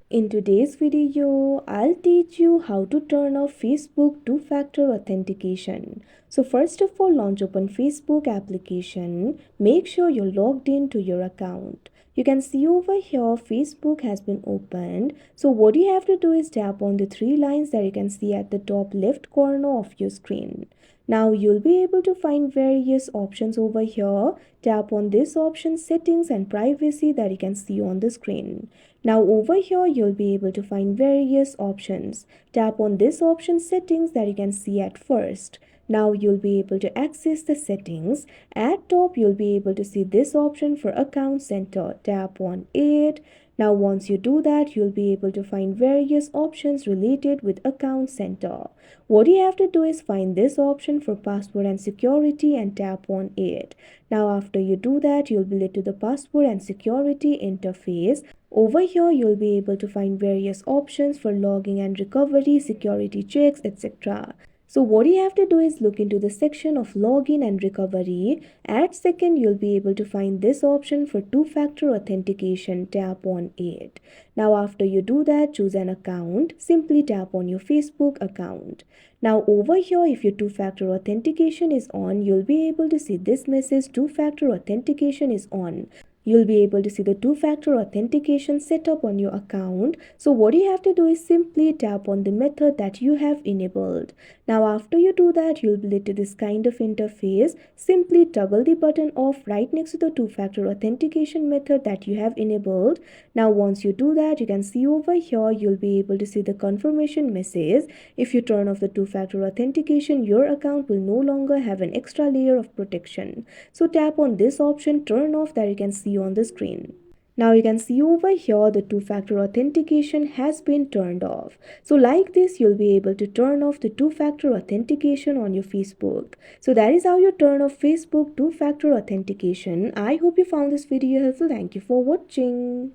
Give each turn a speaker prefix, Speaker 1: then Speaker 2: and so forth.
Speaker 1: In today's video, I'll teach you how to turn off Facebook two-factor authentication. So first of all, launch open Facebook application. Make sure you're logged into your account. You can see over here Facebook has been opened. So what you have to do is tap on the three lines that you can see at the top left corner of your screen. Now you'll be able to find various options over here. Tap on this option settings and privacy that you can see on the screen. Now over here you'll be able to find various options. Tap on this option settings that you can see at first. Now you'll be able to access the settings. At top you'll be able to see this option for account center. Tap on it. Now once you do that, you'll be able to find various options related with account center. What you have to do is find this option for password and security and tap on it. Now after you do that, you'll be led to the password and security interface. Over here, you'll be able to find various options for logging and recovery, security checks, etc. So what you have to do is look into the section of login and recovery. At second, you'll be able to find this option for two-factor authentication. Tap on it. Now after you do that, choose an account. Simply tap on your Facebook account. Now over here, if your two-factor authentication is on, you'll be able to see this message, two-factor authentication is on. You'll be able to see the two-factor authentication setup on your account. So what you have to do is simply tap on the method that you have enabled. Now after you do that, you'll be led to this kind of interface. Simply toggle the button off right next to the two-factor authentication method that you have enabled. Now once you do that, you can see over here, you'll be able to see the confirmation message. If you turn off the two-factor authentication, your account will no longer have an extra layer of protection. So tap on this option, turn off, that you can see on the screen. Now you can see over here the two-factor authentication has been turned off. So like this, you'll be able to turn off the two-factor authentication on your Facebook. So that is how you turn off Facebook two-factor authentication. I hope you found this video helpful. Thank you for watching.